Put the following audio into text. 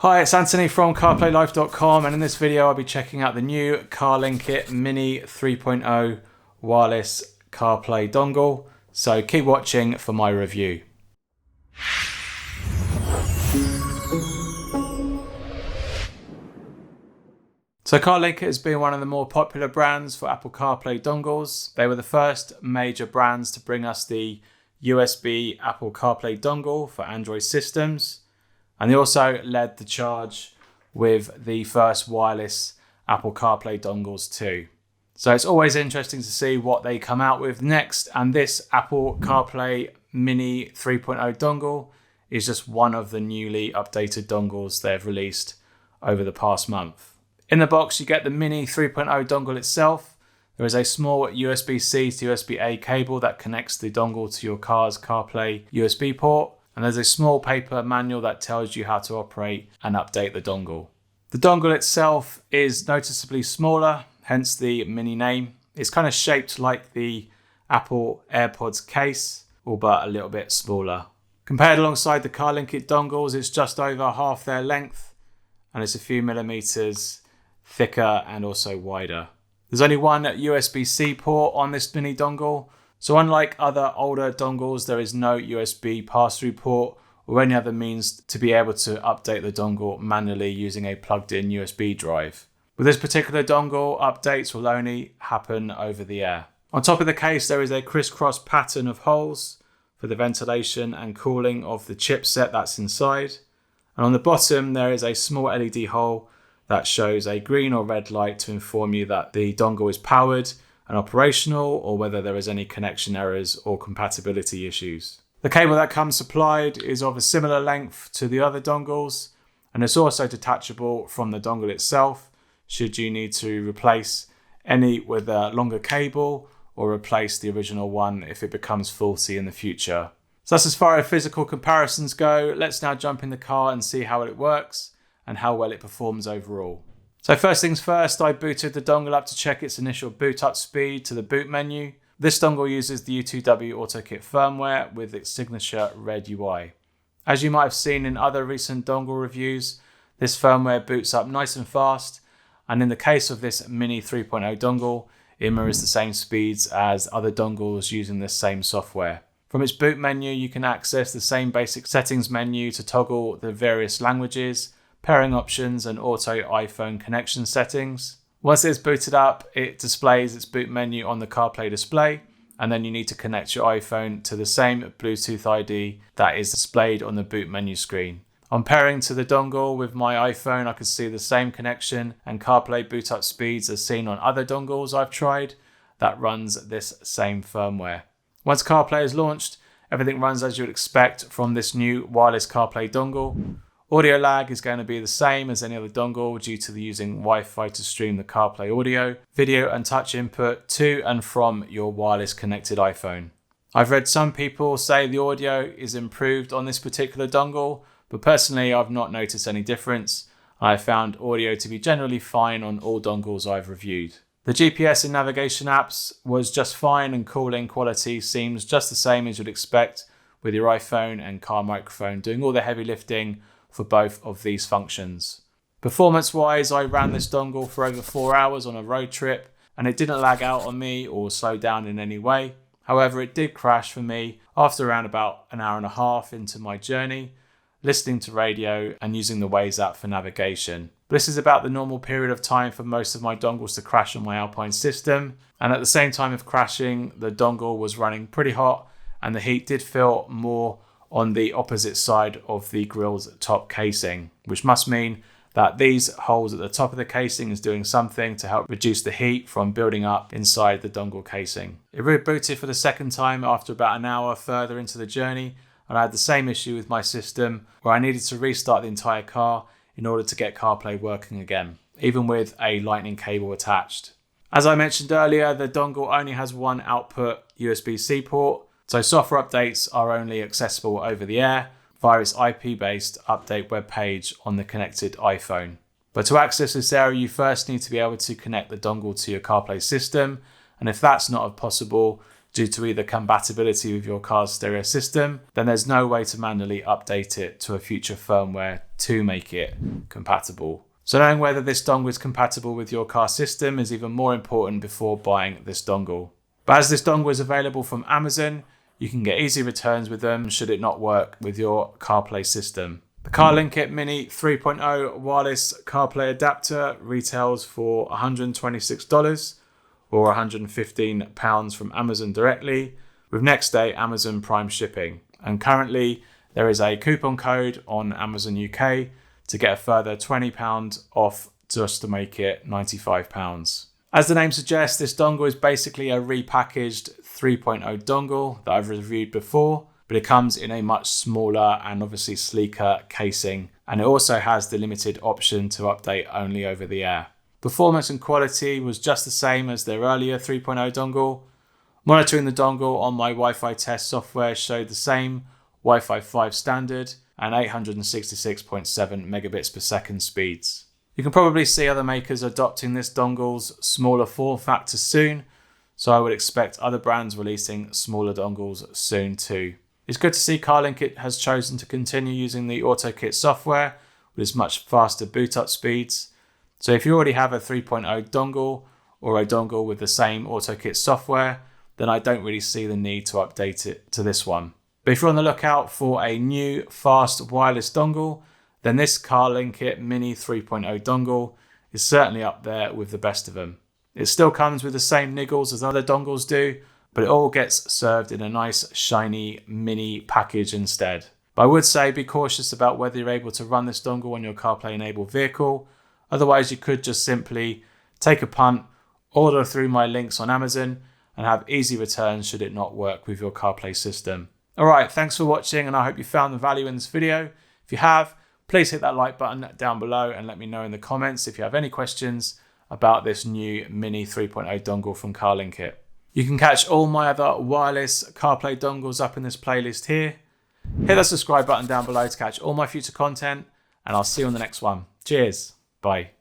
Hi, it's Anthony from CarPlayLife.com, and in this video I'll be checking out the new CarlinKit Mini 3.0 wireless CarPlay dongle, so keep watching for my review. So CarlinKit has been one of the more popular brands for Apple CarPlay dongles. They were the first major brands to bring us the USB Apple CarPlay dongle for Android systems. And they also led the charge with the first wireless Apple CarPlay dongles too. So it's always interesting to see what they come out with next. And this Apple CarPlay Mini 3.0 dongle is just one of the newly updated dongles they've released over the past month. In the box, you get the Mini 3.0 dongle itself. There is a small USB-C to USB-A cable that connects the dongle to your car's CarPlay USB port. And there's a small paper manual that tells you how to operate and update the dongle. The dongle itself is noticeably smaller, hence the Mini name. It's kind of shaped like the Apple AirPods case, albeit a little bit smaller. Compared alongside the CarlinKit dongles, it's just over half their length, and it's a few millimeters thicker and also wider. There's only one USB-C port on this Mini dongle. So unlike other older dongles, there is no USB pass-through port or any other means to be able to update the dongle manually using a plugged-in USB drive. With this particular dongle, updates will only happen over the air. On top of the case, there is a crisscross pattern of holes for the ventilation and cooling of the chipset that's inside. And on the bottom, there is a small LED hole that shows a green or red light to inform you that the dongle is powered and operational, or whether there is any connection errors or compatibility issues. The cable that comes supplied is of a similar length to the other dongles, and it's also detachable from the dongle itself should you need to replace any with a longer cable or replace the original one if it becomes faulty in the future. So that's as far as physical comparisons go. Let's now jump in the car and see how it works and how well it performs overall. So first things first, I booted the dongle up to check its initial boot up speed to the boot menu. This dongle uses the U2W AutoKit firmware with its signature red UI. As you might have seen in other recent dongle reviews, this firmware boots up nice and fast, and in the case of this Mini 3.0 dongle, it mirrors the same speeds as other dongles using this same software. From its boot menu, you can access the same basic settings menu to toggle the various languages, pairing options and auto iPhone connection settings. Once it's booted up, it displays its boot menu on the CarPlay display, and then you need to connect your iPhone to the same Bluetooth ID that is displayed on the boot menu screen. On pairing to the dongle with my iPhone, I can see the same connection and CarPlay boot up speeds as seen on other dongles I've tried that runs this same firmware. Once CarPlay is launched, everything runs as you would expect from this new wireless CarPlay dongle. Audio lag is going to be the same as any other dongle due to the using Wi-Fi to stream the CarPlay audio, video and touch input to and from your wireless connected iPhone. I've read some people say the audio is improved on this particular dongle, but personally I've not noticed any difference. I found audio to be generally fine on all dongles I've reviewed. The GPS and navigation apps was just fine, and calling quality seems just the same as you'd expect with your iPhone and car microphone doing all the heavy lifting for both of these functions. Performance-wise, I ran this dongle for over 4 hours on a road trip, and it didn't lag out on me or slow down in any way. However, it did crash for me after around about an hour and a half into my journey, listening to radio and using the Waze app for navigation. But this is about the normal period of time for most of my dongles to crash on my Alpine system, and at the same time of crashing, the dongle was running pretty hot, and the heat did feel more on the opposite side of the grille's top casing, which must mean that these holes at the top of the casing is doing something to help reduce the heat from building up inside the dongle casing. It rebooted for the second time after about an hour further into the journey, and I had the same issue with my system where I needed to restart the entire car in order to get CarPlay working again, even with a lightning cable attached. As I mentioned earlier, the dongle only has one output USB-C port, so software updates are only accessible over the air via its IP-based update webpage on the connected iPhone. But to access this area, you first need to be able to connect the dongle to your CarPlay system, and if that's not possible due to either compatibility with your car's stereo system, then there's no way to manually update it to a future firmware to make it compatible. So knowing whether this dongle is compatible with your car system is even more important before buying this dongle. But as this dongle is available from Amazon, you can get easy returns with them should it not work with your CarPlay system. The CarlinKit Mini 3.0 wireless CarPlay adapter retails for $126 or £115 from Amazon directly, with next day Amazon Prime shipping. And currently there is a coupon code on Amazon UK to get a further £20 off just to make it £95. As the name suggests, this dongle is basically a repackaged 3.0 dongle that I've reviewed before, but it comes in a much smaller and obviously sleeker casing, and it also has the limited option to update only over the air. Performance and quality was just the same as their earlier 3.0 dongle. Monitoring the dongle on my Wi-Fi test software showed the same Wi-Fi 5 standard and 866.7 megabits per second speeds. You can probably see other makers adopting this dongle's smaller form factor soon, so I would expect other brands releasing smaller dongles soon too. It's good to see CarlinKit has chosen to continue using the AutoKit software with its much faster boot up speeds. So if you already have a 3.0 dongle or a dongle with the same AutoKit software, then I don't really see the need to update it to this one. But if you're on the lookout for a new fast wireless dongle, then this CarlinKit Mini 3.0 dongle is certainly up there with the best of them. It still comes with the same niggles as other dongles do, but it all gets served in a nice shiny mini package instead. But I would say be cautious about whether you're able to run this dongle on your CarPlay enabled vehicle. Otherwise you could just simply take a punt, order through my links on Amazon and have easy returns should it not work with your CarPlay system. Alright, thanks for watching and I hope you found the value in this video. If you have, please hit that like button down below and let me know in the comments if you have any questions about this new Mini 3.0 dongle from CarlinKit. You can catch all my other wireless CarPlay dongles up in this playlist here. Hit that subscribe button down below to catch all my future content and I'll see you on the next one. Cheers. Bye.